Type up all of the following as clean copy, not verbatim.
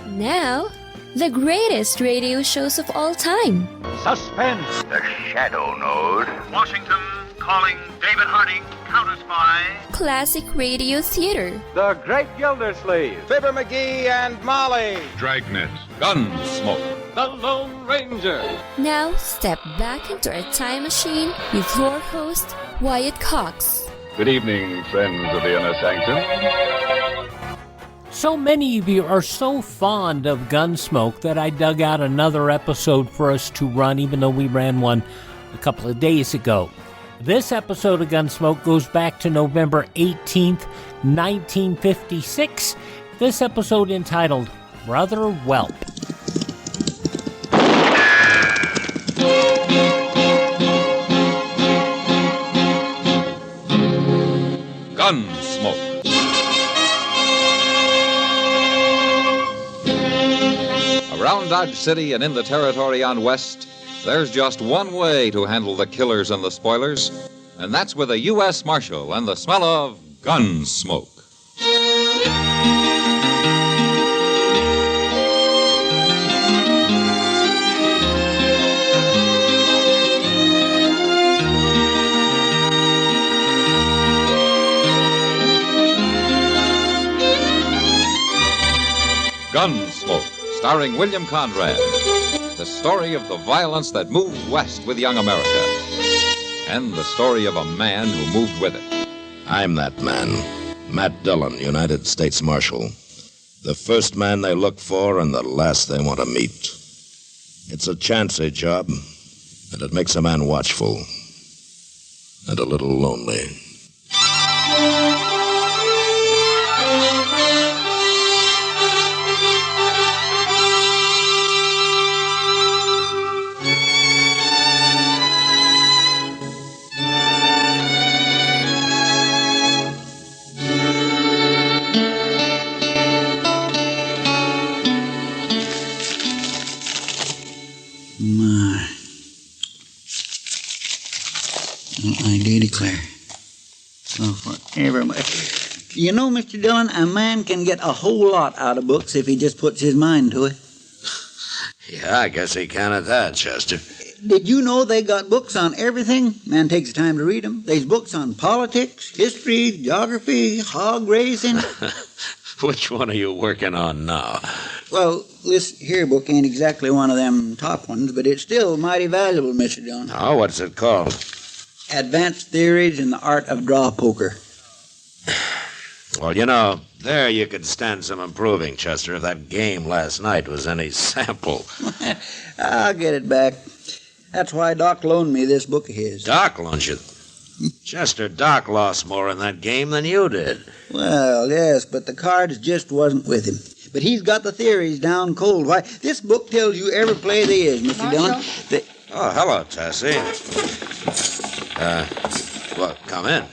Now, the greatest radio shows of all time. Suspense. The Shadow Node. Washington calling David Harding, counter-spy. Classic radio theater. The Great Gildersleeve. Fibber McGee and Molly. Dragnet. Gunsmoke. The Lone Ranger. Now, step back into our time machine with your host, Wyatt Cox. Good evening, friends of the Inner Sanctum. So many of you are so fond of Gunsmoke that I dug out another episode for us to run, even though we ran one a couple of days ago. This episode of Gunsmoke goes back to November 18th, 1956. This episode entitled Brother Whelp. Gunsmoke. Around Dodge City and in the territory on West, there's just one way to handle the killers and the spoilers, and that's with a U.S. Marshal and the smell of gun smoke. Gunsmoke, starring William Conrad. The story of the violence that moved west with young America. And the story of a man who moved with it. I'm that man, Matt Dillon, United States Marshal. The first man they look for and the last they want to meet. It's a chancy job, and it makes a man watchful and a little lonely. I do declare. So for everybody. You know, Mr. Dillon, a man can get a whole lot out of books if he just puts his mind to it. Yeah, I guess he can at that, Chester. Did you know they got books on everything? Man takes the time to read them. There's books on politics, history, geography, hog raising. Which one are you working on now? Well, this here book ain't exactly one of them top ones, but it's still mighty valuable, Mr. Dillon. Oh, what's it called? Advanced Theories in the Art of Draw Poker. Well, you know, there you could stand some improving, Chester, if that game last night was any sample. I'll get it back. That's why Doc loaned me this book of his. Doc loaned you? Chester, Doc lost more in that game than you did. Well, yes, but the cards just wasn't with him. But he's got the theories down cold. Why, this book tells you every play there is, Mr. Dillon. Oh, hello, Tessie. Well, come in.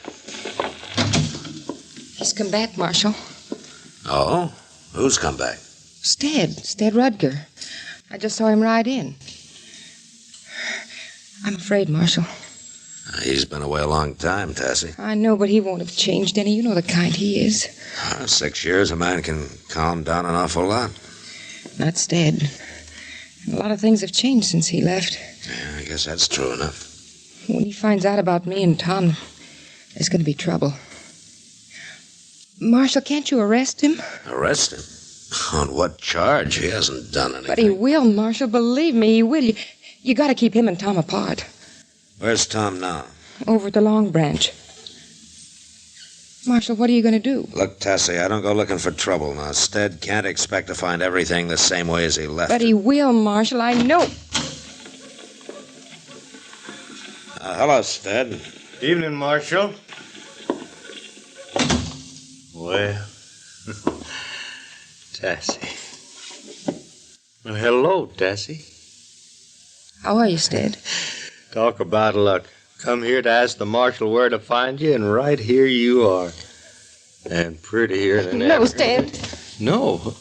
He's come back, Marshal. Oh? Who's come back? Sted Rutger. I just saw him ride in. I'm afraid, Marshal. He's been away a long time, Tessie. I know, but he won't have changed any. You know the kind he is. 6 years, a man can calm down an awful lot. Not Sted. And a lot of things have changed since he left. Yeah, I guess that's true enough. When he finds out about me and Tom, there's going to be trouble. Marshal, can't you arrest him? Arrest him? On what charge? He hasn't done anything. But he will, Marshal. Believe me, he will. You got to keep him and Tom apart. Where's Tom now? Over at the Long Branch. Marshal, what are you going to do? Look, Tessie, I don't go looking for trouble now. Sted can't expect to find everything the same way as he left But it. he will, Marshal. I know. Hello, Sted. Evening, Marshal. Well, Tessie. Well, hello, Tessie. How are you, Sted? Talk about luck. Come here to ask the marshal where to find you, and right here you are. And prettier than ever. No, Sted. No.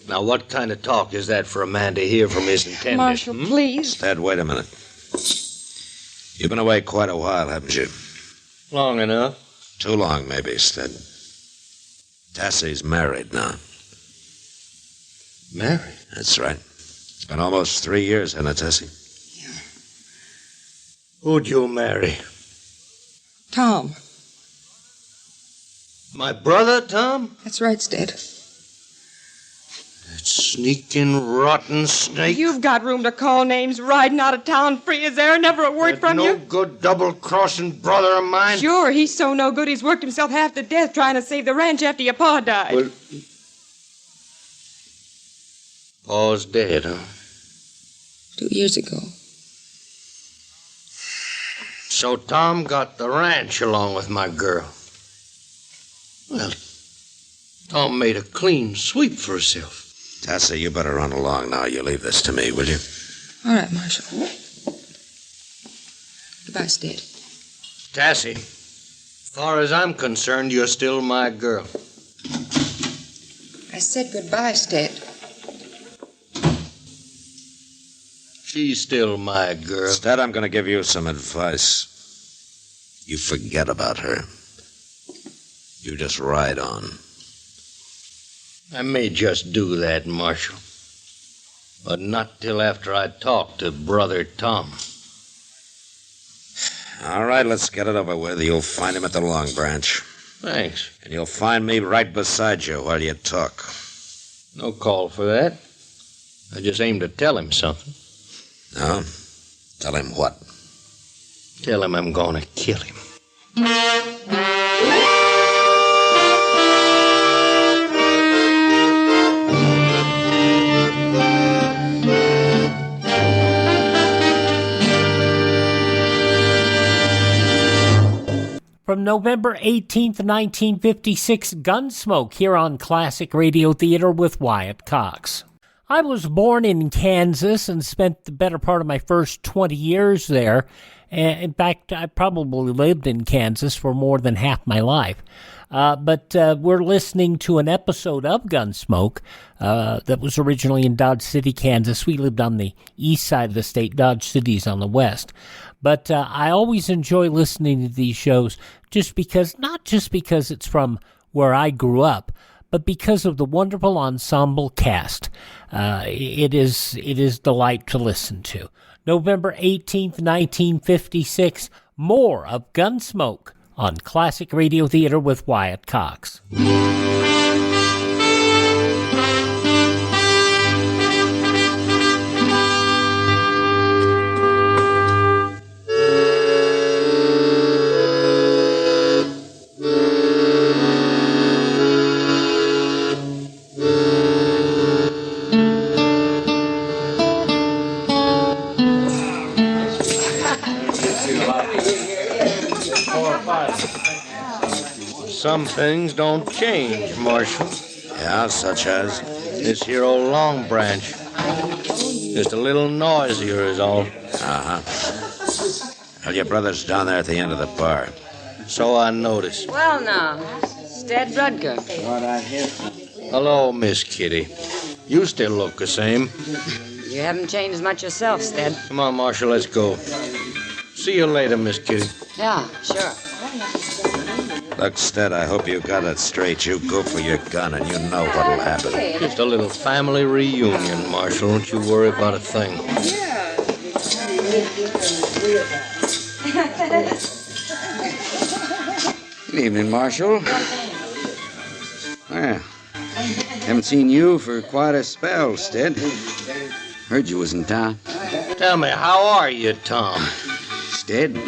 Now, what kind of talk is that for a man to hear from his intended? Marshal, please. Sted, wait a minute. You've been away quite a while, haven't you? Long enough. Too long, maybe, Sted. Tessie's married now. Mary? That's right. It's been almost 3 years, hasn't it, Tessie? Yeah. Who'd you marry? Tom. My brother, Tom? That's right, Sted. That sneaking, rotten snake. You've got room to call names, riding out of town free as air, never a word from you. No good double-crossing brother of mine. Sure, he's so no good he's worked himself half to death trying to save the ranch after your pa died. Well, Pa's dead, huh? 2 years ago. So Tom got the ranch along with my girl. Well, Tom made a clean sweep for himself. Tessie, you better run along now. You leave this to me, will you? All right, Marshal. Goodbye, Sted. Tassie, as far as I'm concerned, you're still my girl. I said goodbye, Sted. She's still my girl. Instead, I'm going to give you some advice. You forget about her. You just ride on. I may just do that, Marshal. But not till after I talk to Brother Tom. All right, let's get it over with. You'll find him at the Long Branch. Thanks. And you'll find me right beside you while you talk. No call for that. I just aim to tell him something. No? Tell him what? Tell him I'm gonna kill him. From November 18th, 1956, Gunsmoke here on Classic Radio Theater with Wyatt Cox. I was born in Kansas and spent the better part of my first 20 years there. In fact, I probably lived in Kansas for more than half my life. But we're listening to an episode of Gunsmoke that was originally in Dodge City, Kansas. We lived on the east side of the state. Dodge City's on the west. But I always enjoy listening to these shows not just because it's from where I grew up, but because of the wonderful ensemble cast. It is delight to listen to. November 18th, 1956, more of Gunsmoke on Classic Radio Theater with Wyatt Cox. Some things don't change, Marshal. Yeah, such as? This here old Long Branch. Just a little noisier is all. Uh-huh. Well, your brother's down there at the end of the bar. So I noticed. Well, now, Sted Rutger. Hello, Miss Kitty. You still look the same. You haven't changed much yourself, Sted. Come on, Marshal, let's go. See you later, Miss Kitty. Yeah, sure. Look, Sted, I hope you got it straight. You go for your gun and you know what'll happen. Just a little family reunion, Marshal. Don't you worry about a thing. Good evening, Marshal. Well, haven't seen you for quite a spell, Sted. Heard you was in town. Tell me, how are you, Tom? Sted,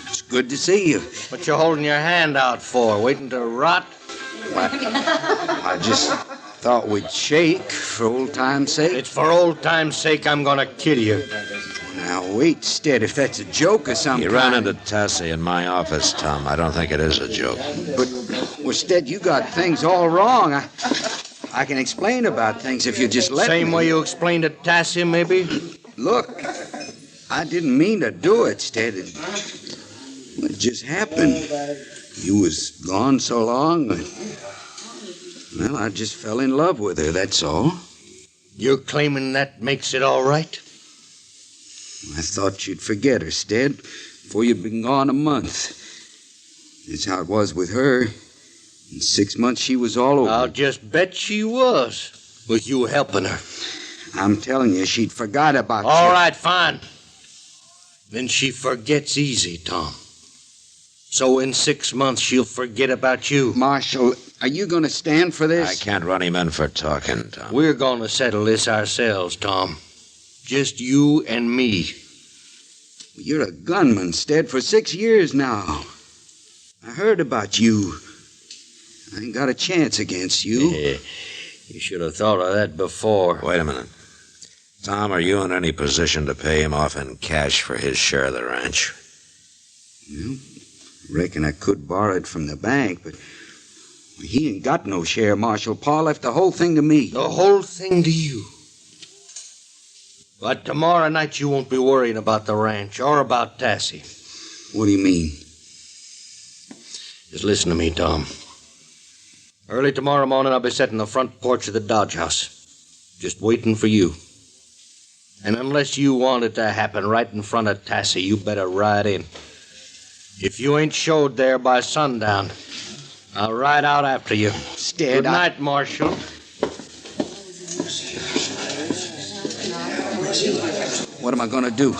it's good to see you. What you holding your hand out for? Waiting to rot? I just thought we'd shake for old time's sake. It's for old time's sake I'm gonna kill you. Now, wait, Sted, if that's a joke or something. You ran into Tassie in my office, Tom. I don't think it is a joke. But, well, Sted, you got things all wrong. I can explain about things if you just let me. Same way you explained to Tassie, maybe? Look, I didn't mean to do it, Sted. It just happened. You was gone so long. Well, I just fell in love with her, that's all. You're claiming that makes it all right? I thought you'd forget her, Sted, before you'd been gone a month. That's how it was with her. In 6 months, she was all over. I'll just bet she was. with you helping her. I'm telling you, she'd forgot about you. All right, fine. Then she forgets easy, Tom. So in 6 months, she'll forget about you. Marshal, are you going to stand for this? I can't run him in for talking, Tom. We're going to settle this ourselves, Tom. Just you and me. You're a gunman, Sted, for 6 years now. I heard about you. I ain't got a chance against you. You should have thought of that before. Wait a minute. Tom, are you in any position to pay him off in cash for his share of the ranch? Well, reckon I could borrow it from the bank, but he ain't got no share, Marshal. Pa left the whole thing to me. The whole thing to you? But tomorrow night you won't be worrying about the ranch or about Tassie. What do you mean? Just listen to me, Tom. Early tomorrow morning I'll be sitting on the front porch of the Dodge House, just waiting for you. And unless you want it to happen right in front of Tassie, you better ride in. If you ain't showed there by sundown, I'll ride out after you. Sted, Good night, Marshal. What am I going to do?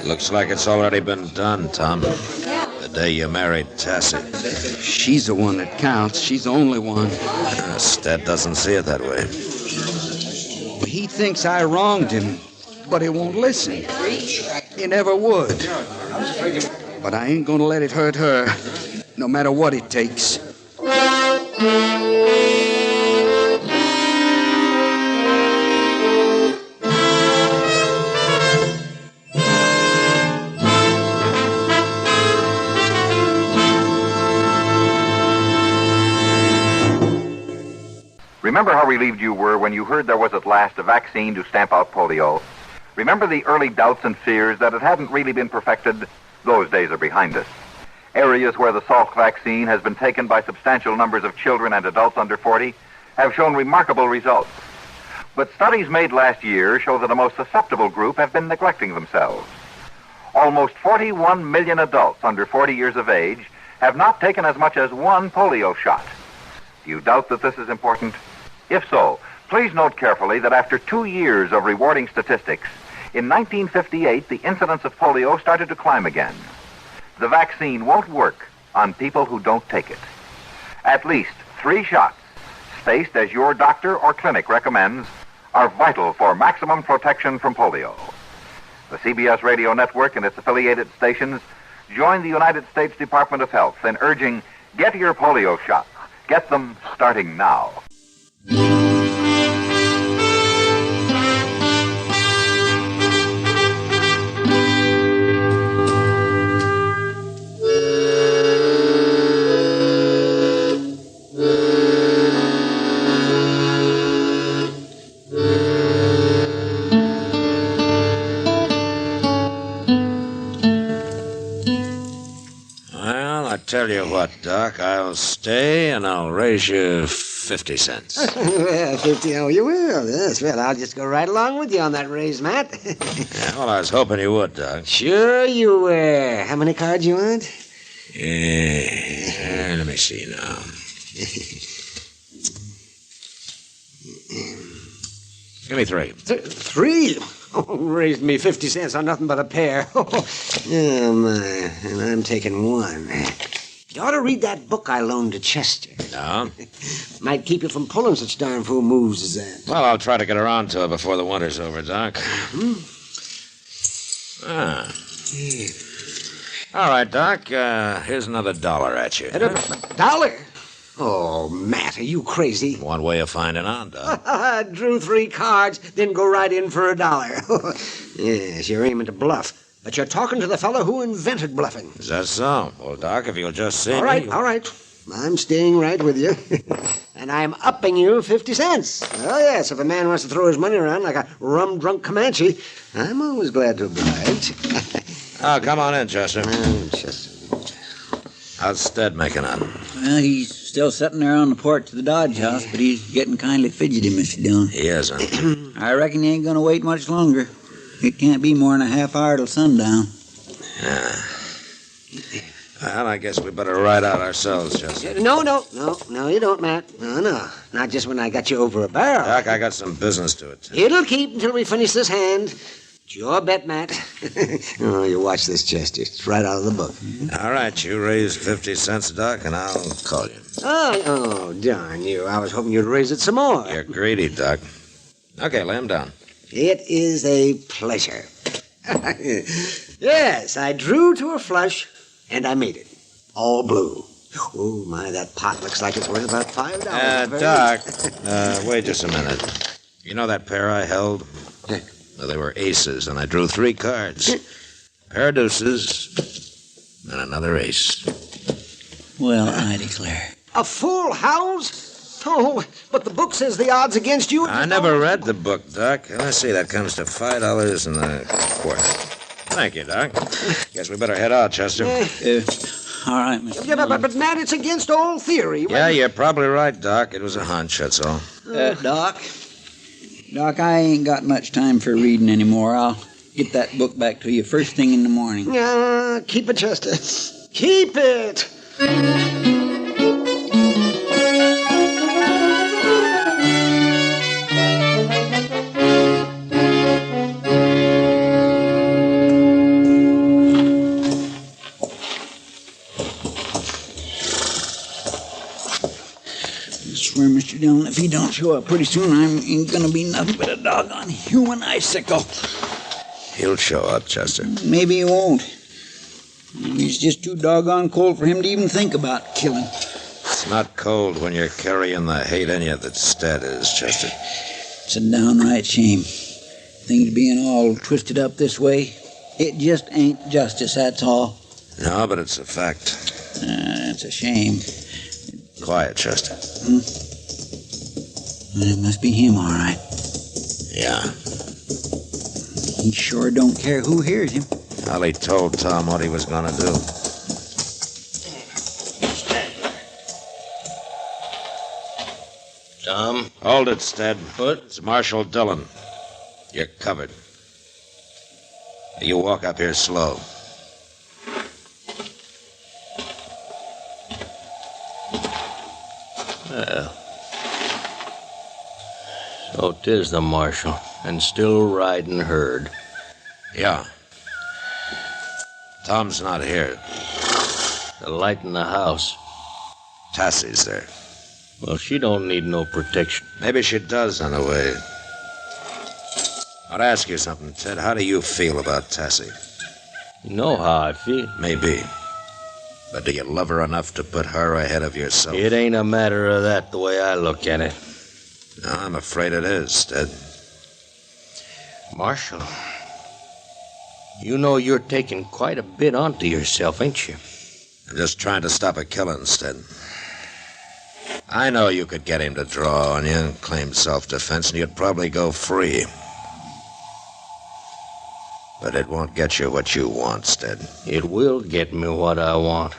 Looks like it's already been done, Tom. The day you married Tassie. She's the one that counts. She's the only one. Sted doesn't see it that way. He thinks I wronged him, but he won't listen. He never would. But I ain't going to let it hurt her, no matter what it takes. Remember how relieved you were when you heard there was at last a vaccine to stamp out polio? Remember the early doubts and fears that it hadn't really been perfected? Those days are behind us. Areas where the Salk vaccine has been taken by substantial numbers of children and adults under 40 have shown remarkable results. But studies made last year show that the most susceptible group have been neglecting themselves. Almost 41 million adults under 40 years of age have not taken as much as one polio shot. Do you doubt that this is important? If so, please note carefully that after 2 years of rewarding statistics, in 1958, the incidence of polio started to climb again. The vaccine won't work on people who don't take it. At least 3 shots, spaced as your doctor or clinic recommends, are vital for maximum protection from polio. The CBS Radio Network and its affiliated stations join the United States Department of Health in urging, get your polio shots. Get them starting now. Tell you what, Doc, I'll stay and I'll raise you 50 cents. Well, 50, oh, you will? Yes, well, I'll just go right along with you on that raise, Matt. Yeah, well, I was hoping you would, Doc. Sure you will. How many cards you want? Let me see now. Give me 3. 3? Oh, raised me 50 cents on nothing but a pair. Oh, my. And I'm taking 1. You ought to read that book I loaned to Chester. No? Might keep you from pulling such darn fool moves as that. Well, I'll try to get around to it before the winter's over, Doc. All right, Doc. Here's another $1 at you. $1? Oh, Matt, are you crazy? One way of finding out, Doc. Drew 3 cards, then go right in for $1. Yes, you're aiming to bluff. But you're talking to the fellow who invented bluffing. Is that so? Well, Doc, if you'll just see All right. I'm staying right with you. And I'm upping you 50 cents. Oh, yes, if a man wants to throw his money around like a rum-drunk Comanche, I'm always glad to oblige. Come on in, Chester. Chester. How's Sted making out? Well, he's still sitting there on the porch of the Dodge House, but he's getting kindly fidgety, Mr. Dillon. He is, huh? I reckon he ain't going to wait much longer. It can't be more than a half hour till sundown. Well, I guess we better ride out ourselves, Chester. No, you don't, Matt. No. Not just when I got you over a barrel. Doc, I got some business to attend. It'll keep until we finish this hand. It's your bet, Matt. Oh, you watch this, Chester. It's right out of the book. All right, you raise 50 cents, Doc, and I'll call you. Oh, darn you. I was hoping you'd raise it some more. You're greedy, Doc. Okay, lay him down. It is a pleasure. Yes, I drew to a flush, and I made it. All blue. Oh, my, that pot looks like it's worth about $5. Doc, wait just a minute. You know that pair I held? Well, they were aces, and I drew 3 cards. Pair of deuces, and another ace. Well, I declare. A full house? Oh, but the book says the odds against you... I never read the book, Doc. Let's see, that comes to $5 and a quarter. Thank you, Doc. Guess we better head out, Chester. All right, Mr. Yeah, but Matt, it's against all theory. Yeah, you're probably right, Doc. It was a hunch, that's all. Doc, I ain't got much time for reading anymore. I'll get that book back to you first thing in the morning. Keep it, Chester. Keep it! I swear, Mr. Dillon, if he don't show up pretty soon, I ain't gonna be nothing but a doggone human icicle. He'll show up, Chester. Maybe he won't. Maybe it's just too doggone cold for him to even think about killing. It's not cold when you're carrying the hate in you that Sted is, Chester. It's a downright shame. Things being all twisted up this way. It just ain't justice, that's all. No, but it's a fact. It's a shame. Quiet, Chester. It must be him, all right. Yeah. He sure don't care who hears him. Well, he told Tom what he was gonna do. Tom? Hold it, Sted. What? It's Marshal Dillon. You're covered. You walk up here slow. Well, so 'tis the marshal, and still riding herd. Yeah. Tom's not here. The light in the house. Tassie's there. Well, she don't need no protection. Maybe she does, on the way. I'd ask you something, Ted. How do you feel about Tassie? You know how I feel. Maybe. But do you love her enough to put her ahead of yourself? It ain't a matter of that the way I look at it. No, I'm afraid it is, Ted. Marshal, you know you're taking quite a bit onto yourself, ain't you? I'm just trying to stop a killing, Sted. I know you could get him to draw on you and claim self-defense, and you'd probably go free. But it won't get you what you want, Sted. It will get me what I want.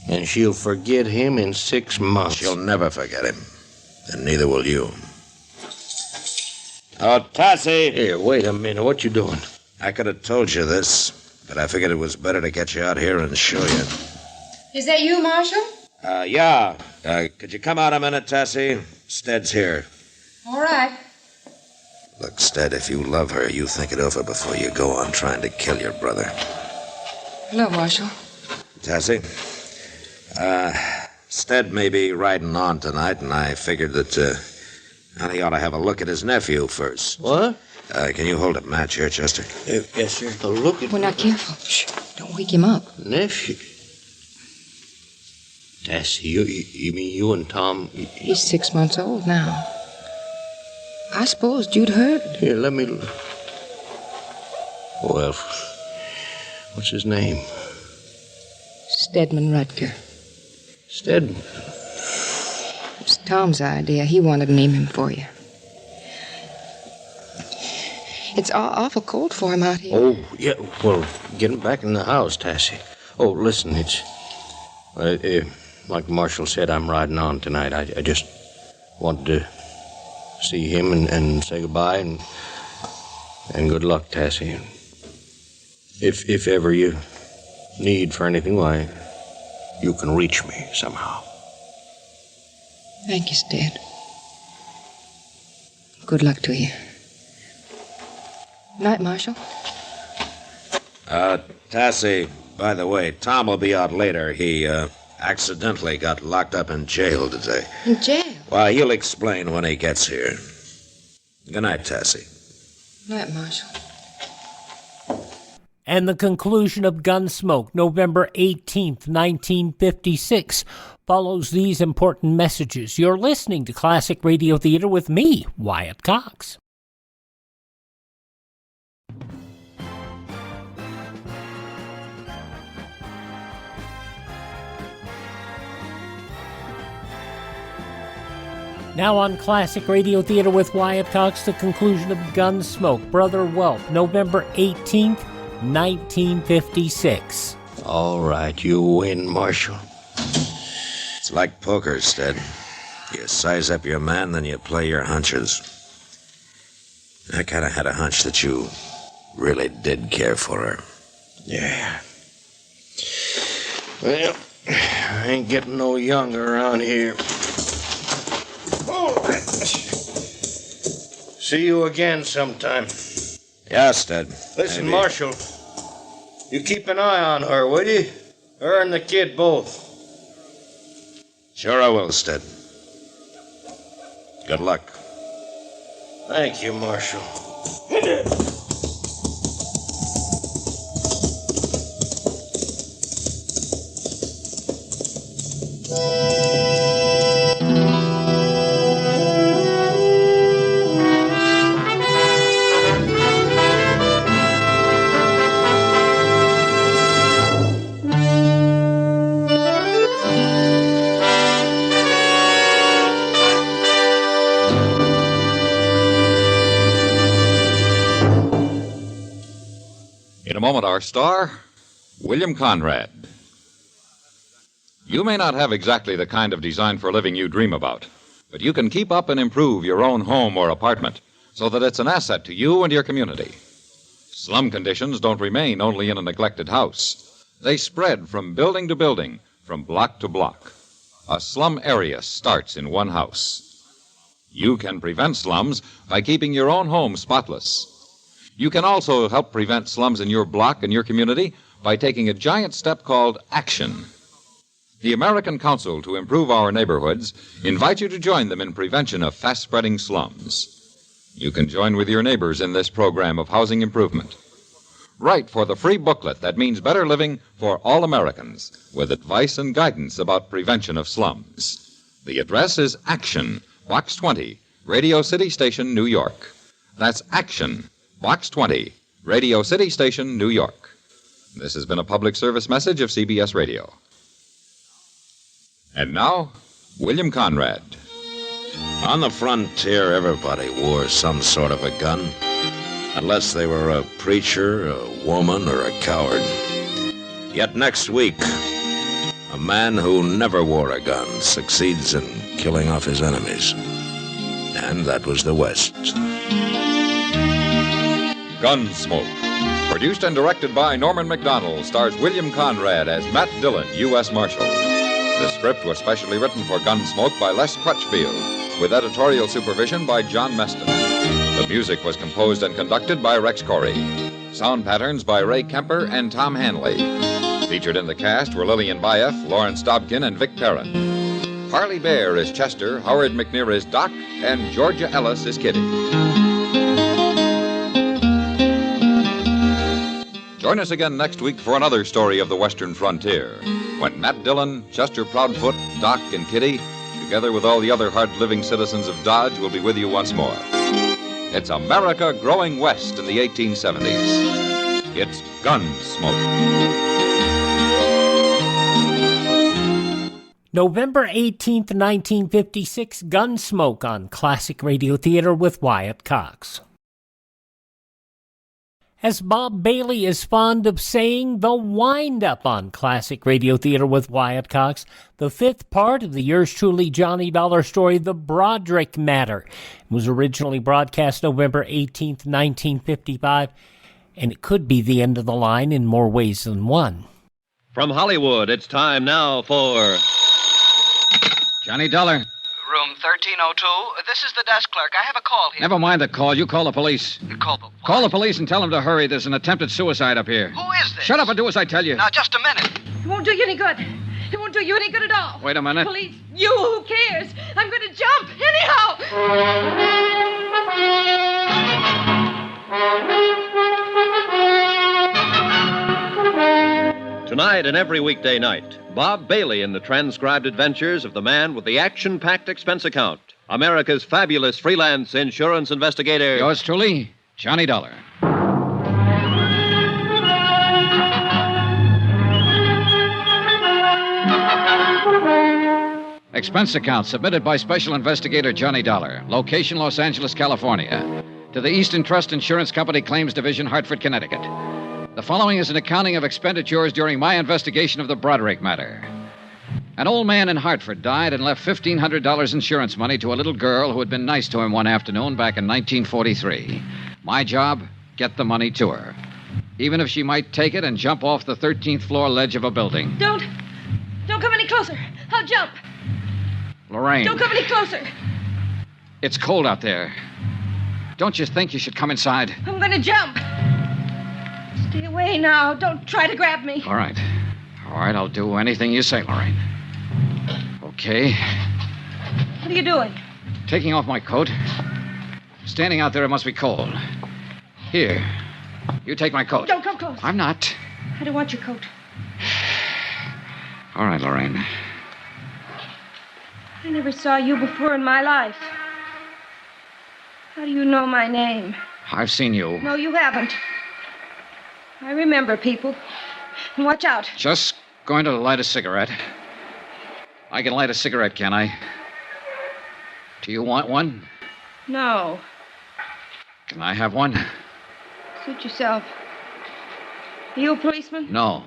And she'll forget him in 6 months. She'll never forget him. And neither will you. Oh, Tassie! Here, wait a minute. What you doing? I could have told you this, but I figured it was better to get you out here and show you. Is that you, Marshal? Yeah. Could you come out a minute, Tassie? Sted's here. All right. Look, Sted, if you love her, you think it over before you go on trying to kill your brother. Hello, Marshal. Tassie, Sted may be riding on tonight, and I figured that, he ought to have a look at his nephew first. What? Can you hold a match here, Chester? Yes, sir. Oh, look at... We're not careful. Shh. Don't wake him up. Nephew? Tassie, you mean you and Tom... He's 6 months old now. I supposed you'd heard. Here, let me... Well, what's his name? Stedman Rutger. Sted? It was Tom's idea. He wanted to name him for you. It's awful cold for him out here. Oh, yeah. Well, get him back in the house, Tassie. Oh, listen, it's... like Marshal said, I'm riding on tonight. I just wanted to see him and say goodbye and good luck, Tassie. If ever you need for anything, why, you can reach me somehow. Thank you, Sted. Good luck to you. Night, Marshal. Tassie, by the way, Tom will be out later. He, accidentally got locked up in jail today. In jail? Well, he'll explain when he gets here. Good night, Tassie. Night, Marshal. And the conclusion of Gunsmoke, November 18th, 1956, follows these important messages. You're listening to Classic Radio Theater with me, Wyatt Cox. Now on Classic Radio Theater with Wyatt Cox, the conclusion of Gunsmoke, Brother Whelp, November 18th, 1956. All right, you win, Marshal. It's like poker, Sted. You size up your man, then you play your hunches. I kind of had a hunch that you really did care for her. Yeah. Well, I ain't getting no younger around here. See you again sometime. Yeah, Sted. Listen, Maybe. Marshal, you keep an eye on her, will you? Her and the kid both. Sure I will, Sted. Good luck. Thank you, Marshal. In a moment, our star, William Conrad. You may not have exactly the kind of design for living you dream about, but you can keep up and improve your own home or apartment so that it's an asset to you and your community. Slum conditions don't remain only in a neglected house. They spread from building to building, from block to block. A slum area starts in one house. You can prevent slums by keeping your own home spotless. You can also help prevent slums in your block and your community by taking a giant step called action. The American Council to Improve Our Neighborhoods invites you to join them in prevention of fast-spreading slums. You can join with your neighbors in this program of housing improvement. Write for the free booklet that means better living for all Americans, with advice and guidance about prevention of slums. The address is Action, Box 20, Radio City Station, New York. That's Action, Box 20, Radio City Station, New York. This has been a public service message of CBS Radio. And now, William Conrad. On the frontier, everybody wore some sort of a gun, unless they were a preacher, a woman, or a coward. Yet next week, a man who never wore a gun succeeds in killing off his enemies. And that was the West. Gunsmoke. Produced and directed by Norman MacDonald, stars William Conrad as Matt Dillon, U.S. Marshal. The script was specially written for Gunsmoke by Les Crutchfield, with editorial supervision by John Meston. The music was composed and conducted by Rex Corey. Sound patterns by Ray Kemper and Tom Hanley. Featured in the cast were Lillian Bayef, Lawrence Dobkin, and Vic Perrin. Harley Bear is Chester, Howard McNear is Doc, and Georgia Ellis is Kitty. Join us again next week for another story of the Western frontier, when Matt Dillon, Chester Proudfoot, Doc, and Kitty, together with all the other hard-living citizens of Dodge, will be with you once more. It's America growing west in the 1870s. It's Gunsmoke. November 18th, 1956, Gunsmoke on Classic Radio Theater with Wyatt Cox. As Bob Bailey is fond of saying, the wind-up on Classic Radio Theater with Wyatt Cox, the fifth part of the yours truly Johnny Dollar story, The Broderick Matter. It was originally broadcast November 18th, 1955, and it could be the end of the line in more ways than one. From Hollywood, it's time now for... Johnny Dollar. Room 1302. This is the desk clerk. I have a call here. Never mind the call. You call the police. Call the what? Call the police and tell them to hurry. There's an attempted suicide up here. Who is this? Shut up and do as I tell you. Now, just a minute. It won't do you any good. It won't do you any good at all. Wait a minute. Police, you, who cares? I'm going to jump anyhow. Tonight and every weekday night, Bob Bailey in the transcribed adventures of the man with the action-packed expense account, America's fabulous freelance insurance investigator. Yours truly, Johnny Dollar. Expense account submitted by Special Investigator Johnny Dollar. Location, Los Angeles, California. To the Eastern Trust Insurance Company Claims Division, Hartford, Connecticut. The following is an accounting of expenditures during my investigation of the Broderick Matter. An old man in Hartford died and left $1,500 insurance money to a little girl who had been nice to him one afternoon back in 1943. My job, get the money to her. Even if she might take it and jump off the 13th floor ledge of a building. Don't come any closer. I'll jump. Lorraine. Don't come any closer. It's cold out there. Don't you think you should come inside? I'm going to jump. Stay away now. Don't try to grab me. All right. All right, I'll do anything you say, Lorraine. Okay. What are you doing? Taking off my coat. Standing out there, it must be cold. Here. You take my coat. Don't come close. I'm not. I don't want your coat. All right, Lorraine. I never saw you before in my life. How do you know my name? I've seen you. No, you haven't. I remember people. And watch out. Just going to light a cigarette. I can light a cigarette, can I? Do you want one? No. Can I have one? Suit yourself. Are you a policeman? No.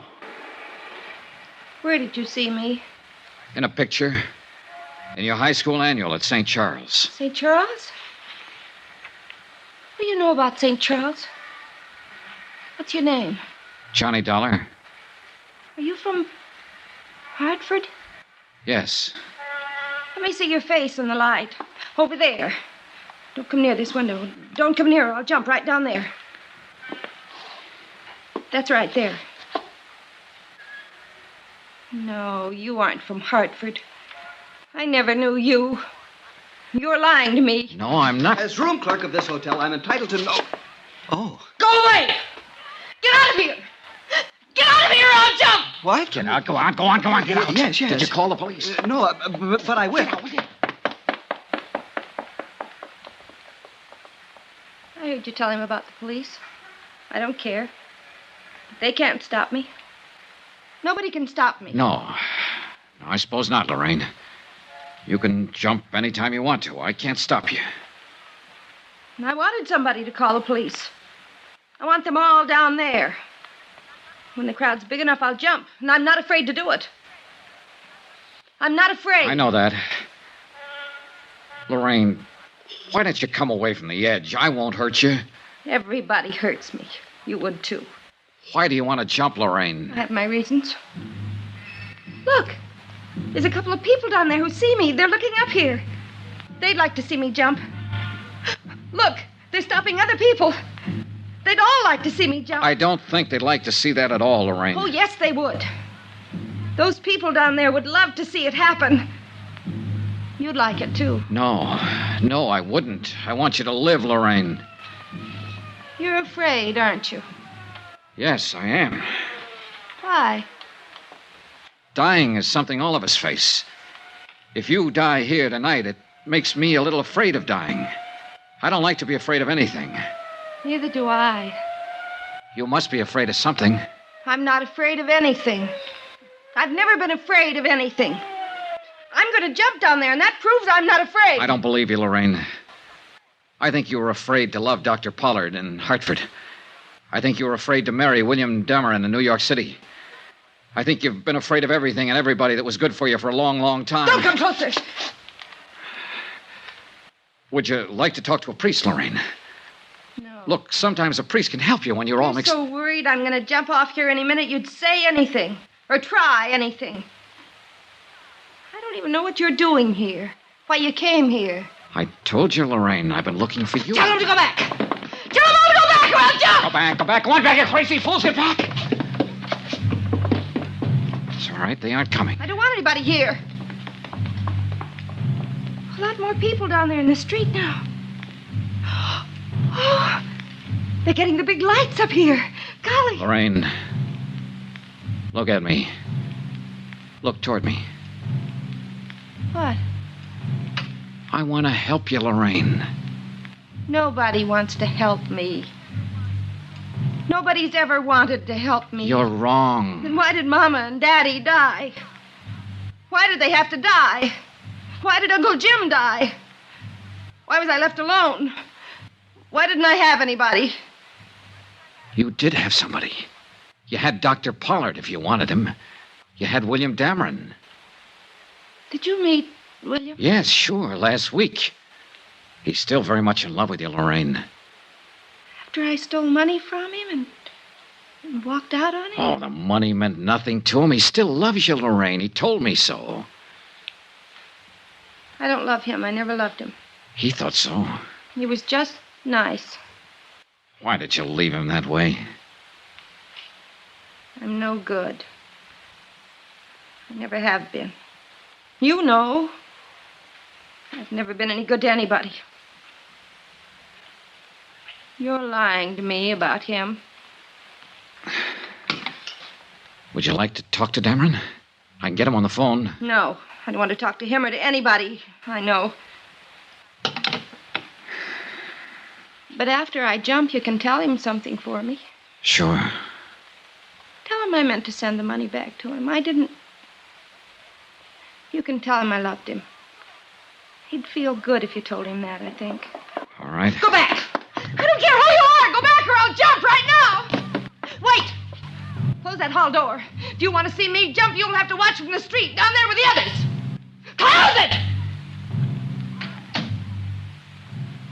Where did you see me? In a picture. In your high school annual at St. Charles. St. Charles? What do you know about St. Charles? What's your name? Johnny Dollar. Are you from Hartford? Yes. Let me see your face in the light. Over there. Don't come near this window. Don't come near. I'll jump right down there. That's right there. No, you aren't from Hartford. I never knew you. You're lying to me. No, I'm not. As room clerk of this hotel, I'm entitled to know... Oh. Go away! Get out of here! Get out of here or I'll jump! What? Get out. Go on, get out. Yes. Did you call the police? No, but I will. I heard you tell him about the police. I don't care. They can't stop me. Nobody can stop me. No, I suppose not, Lorraine. You can jump any time you want to. I can't stop you. And I wanted somebody to call the police. I want them all down there. When the crowd's big enough, I'll jump. And I'm not afraid to do it. I'm not afraid. I know that. Lorraine, why don't you come away from the edge? I won't hurt you. Everybody hurts me. You would, too. Why do you want to jump, Lorraine? I have my reasons. Look. There's a couple of people down there who see me. They're looking up here. They'd like to see me jump. Look, they're stopping other people. They'd all like to see me jump. I don't think they'd like to see that at all, Lorraine. Oh, yes, they would. Those people down there would love to see it happen. You'd like it, too. No, I wouldn't. I want you to live, Lorraine. You're afraid, aren't you? Yes, I am. Why? Dying is something all of us face. If you die here tonight, it makes me a little afraid of dying. I don't like to be afraid of anything. Neither do I. You must be afraid of something. I'm not afraid of anything. I've never been afraid of anything. I'm going to jump down there, and that proves I'm not afraid. I don't believe you, Lorraine. I think you were afraid to love Dr. Pollard in Hartford. I think you were afraid to marry William Dameron in New York City. I think you've been afraid of everything and everybody that was good for you for a long, long time. Don't come closer. Would you like to talk to a priest, Lorraine? No. Look, sometimes a priest can help you when you're all mixed... so worried I'm going to jump off here any minute you'd say anything. or try anything. I don't even know what you're doing here. Why you came here. I told you, Lorraine, I've been looking for you. Tell him to go back. Tell him to go back, or I'll jump. Go back, go back. Go on back, you crazy fools. Get back. It's all right. They aren't coming. I don't want anybody here. A lot more people down there in the street now. Oh, they're getting the big lights up here. Golly. Lorraine, look at me. Look toward me. What? I want to help you, Lorraine. Nobody wants to help me. Nobody's ever wanted to help me. You're wrong. Then why did Mama and Daddy die? Why did they have to die? Why did Uncle Jim die? Why was I left alone? Why didn't I have anybody? You did have somebody. You had Dr. Pollard if you wanted him. You had William Dameron. Did you meet William? Yes, sure, last week. He's still very much in love with you, Lorraine. After I stole money from him and walked out on him? Oh, the money meant nothing to him. He still loves you, Lorraine. He told me so. I don't love him. I never loved him. He thought so. He was just nice. Why did you leave him that way? I'm no good. I never have been. You know. I've never been any good to anybody. You're lying to me about him. Would you like to talk to Dameron? I can get him on the phone. No, I don't want to talk to him or to anybody I know. But after I jump, you can tell him something for me. Sure. Tell him I meant to send the money back to him. I didn't. You can tell him I loved him. He'd feel good if you told him that, I think. All right. Go back! I don't care who you are! Go back or I'll jump right now! Wait! Close that hall door. If you want to see me jump, you'll have to watch from the street down there with the others. Close it!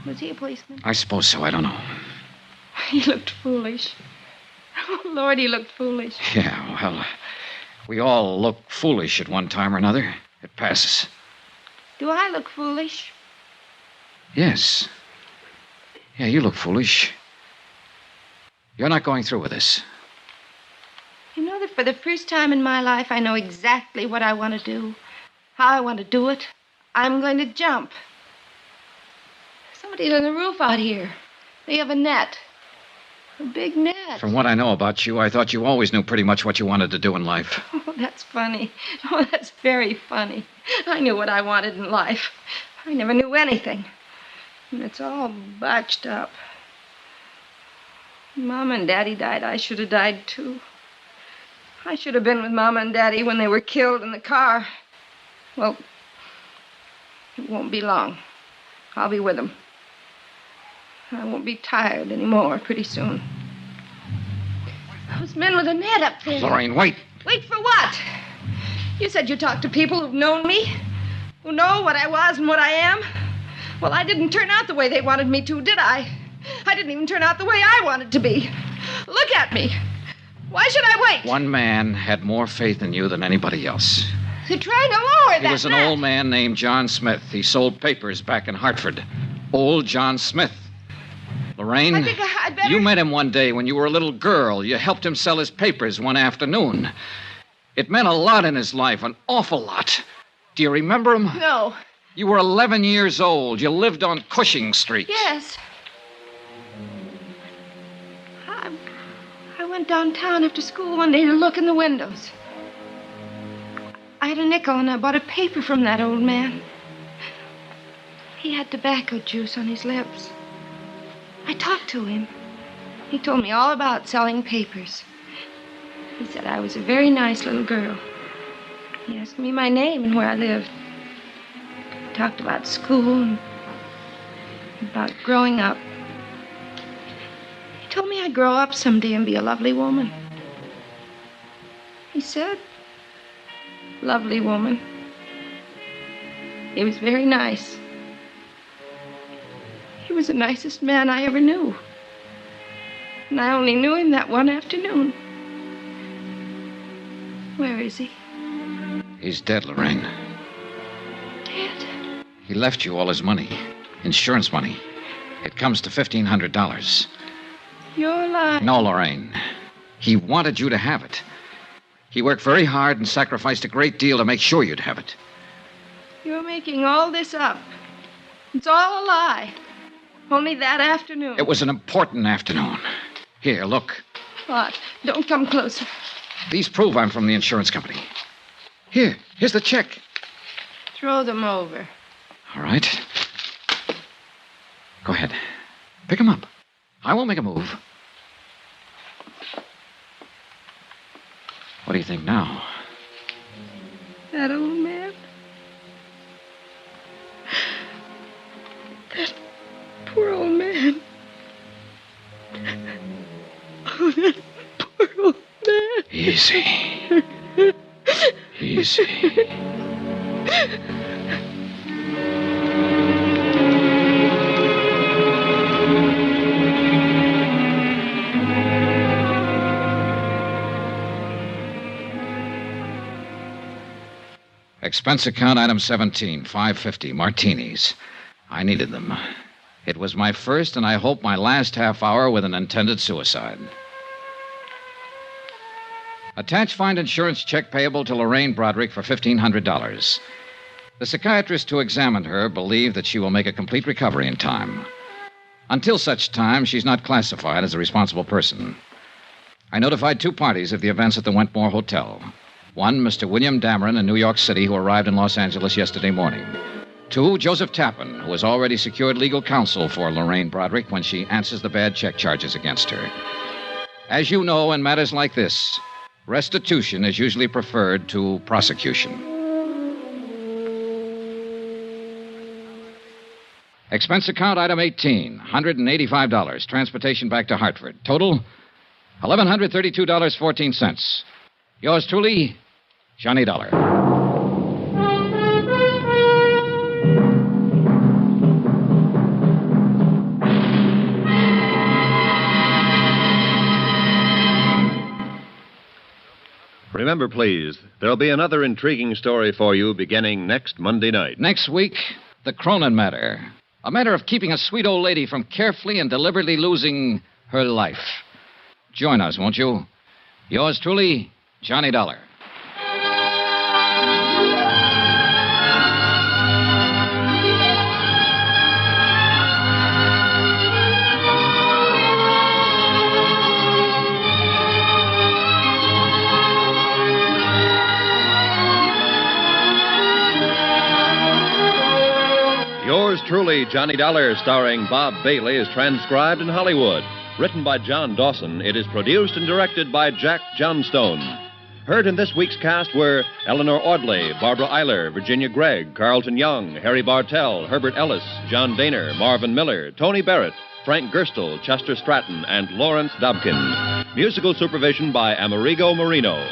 Was he a policeman? I suppose so. I don't know. He looked foolish. Oh, Lord, he looked foolish. Yeah, well, we all look foolish at one time or another. It passes. Do I look foolish? Yes. Yeah, you look foolish. You're not going through with this. You know that for the first time in my life, I know exactly what I want to do, how I want to do it. I'm going to jump. Somebody's on the roof out here. They have a net. A big net. From what I know about you, I thought you always knew pretty much what you wanted to do in life. Oh, that's funny. Oh, that's very funny. I knew what I wanted in life. I never knew anything. And it's all botched up. Mom and Daddy died. I should have died, too. I should have been with Mama and Daddy when they were killed in the car. Well, it won't be long. I'll be with them. I won't be tired anymore pretty soon. Those men with a net up there. Lorraine, wait. Wait for what? You said you talked to people who've known me, who know what I was and what I am. Well, I didn't turn out the way they wanted me to, did I? I didn't even turn out the way I wanted to be. Look at me. Why should I wait? One man had more faith in you than anybody else. They're trying to lower that. He was an old man named John Smith. He sold papers back in Hartford. Old John Smith. Lorraine, I think I'd better... You met him one day when you were a little girl. You helped him sell his papers one afternoon. It meant a lot in his life, an awful lot. Do you remember him? No. You were 11 years old. You lived on Cushing Street. Yes. I went downtown after school one day to look in the windows. I had a nickel and I bought a paper from that old man. He had tobacco juice on his lips. I talked to him. He told me all about selling papers. He said I was a very nice little girl. He asked me my name and where I lived. He talked about school and about growing up. He told me I'd grow up someday and be a lovely woman. He said, lovely woman. He was very nice. He was the nicest man I ever knew. And I only knew him that one afternoon. Where is he? He's dead, Lorraine. Dead? He left you all his money. Insurance money. It comes to $1,500. You're lying. No, Lorraine. He wanted you to have it. He worked very hard and sacrificed a great deal to make sure you'd have it. You're making all this up. It's all a lie. Only that afternoon. It was an important afternoon. Here, look. What? Don't come closer. These prove I'm from the insurance company. Here's the check. Throw them over. All right. Go ahead. Pick them up. I won't make a move. What do you think now? That old man? That poor old man. Oh, that poor old man. Easy. Easy. Expense account item 17, $5.50, martinis. I needed them. It was my first and I hope my last half hour with an intended suicide. Attach find insurance check payable to Lorraine Broderick for $1,500. The psychiatrist who examined her believed that she will make a complete recovery in time. Until such time, she's not classified as a responsible person. I notified 2 parties of the events at the Wentmore Hotel. One, Mr. William Dameron in New York City, who arrived in Los Angeles yesterday morning. 2, Joseph Tappan, who has already secured legal counsel for Lorraine Broderick when she answers the bad check charges against her. As you know, in matters like this, restitution is usually preferred to prosecution. Expense account item 18, $185. Transportation back to Hartford. Total, $1,132.14. Yours truly, Johnny Dollar. Remember, please, there'll be another intriguing story for you beginning next Monday night. Next week, the Cronin Matter. A matter of keeping a sweet old lady from carefully and deliberately losing her life. Join us, won't you? Yours truly, Johnny Dollar. Yours truly, Johnny Dollar, starring Bob Bailey, is transcribed in Hollywood. Written by John Dawson, it is produced and directed by Jack Johnstone. Heard in this week's cast were Eleanor Audley, Barbara Eiler, Virginia Gregg, Carlton Young, Harry Bartell, Herbert Ellis, John Daner, Marvin Miller, Tony Barrett, Frank Gerstle, Chester Stratton, and Lawrence Dobkin. Musical supervision by Amerigo Marino.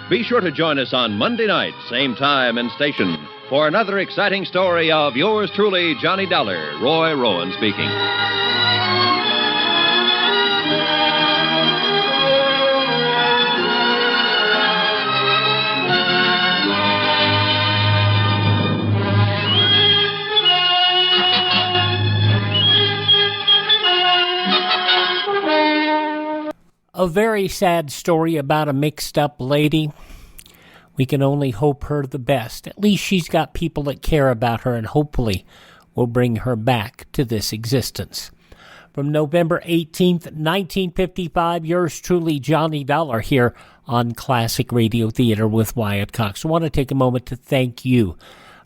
Be sure to join us on Monday night, same time and station, for another exciting story of yours truly, Johnny Dollar. Roy Rowan speaking. A very sad story about a mixed-up lady. We can only hope her the best. At least she's got people that care about her and hopefully will bring her back to this existence. From November 18th, 1955, yours truly, Johnny Dollar, here on Classic Radio Theater with Wyatt Cox. I want to take a moment to thank you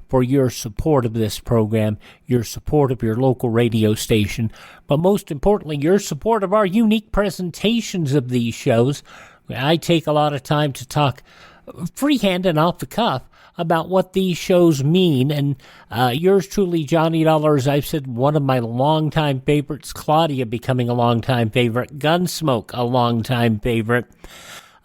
for your support of this program, your support of your local radio station, but most importantly, your support of our unique presentations of these shows. I take a lot of time to talk freehand and off the cuff about what these shows mean, and yours truly, Johnny Dollar, as I've said, one of my longtime favorites, Claudia becoming a longtime favorite, Gunsmoke a longtime favorite.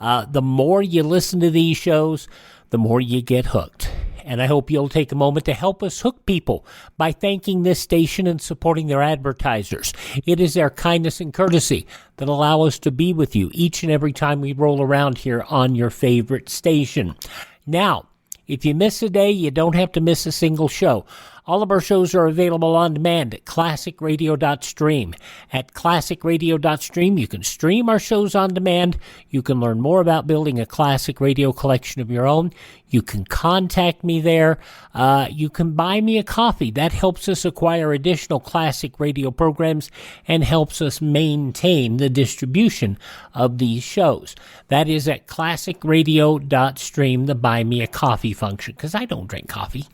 The more you listen to these shows, the more you get hooked. And I hope you'll take a moment to help us hook people by thanking this station and supporting their advertisers. It is their kindness and courtesy that allow us to be with you each and every time we roll around here on your favorite station. Now, if you miss a day, you don't have to miss a single show. All of our shows are available on demand at classicradio.stream. At classicradio.stream, you can stream our shows on demand. You can learn more about building a classic radio collection of your own. You can contact me there. You can buy me a coffee. That helps us acquire additional classic radio programs and helps us maintain the distribution of these shows. That is at classicradio.stream, the buy me a coffee function, because I don't drink coffee.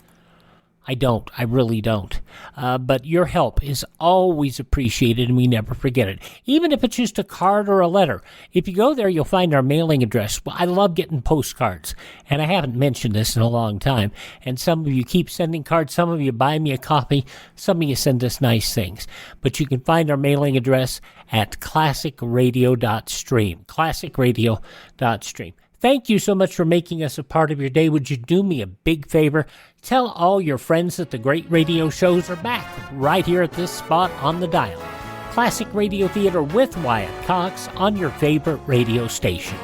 I really don't. But your help is always appreciated, and we never forget it. Even if it's just a card or a letter. If you go there, you'll find our mailing address. Well, I love getting postcards, and I haven't mentioned this in a long time. And some of you keep sending cards. Some of you buy me a coffee. Some of you send us nice things. But you can find our mailing address at classicradio.stream. Classicradio.stream. Thank you so much for making us a part of your day. Would you do me a big favor? Tell all your friends that the great radio shows are back right here at this spot on the dial. Classic Radio Theater with Wyatt Cox on your favorite radio station.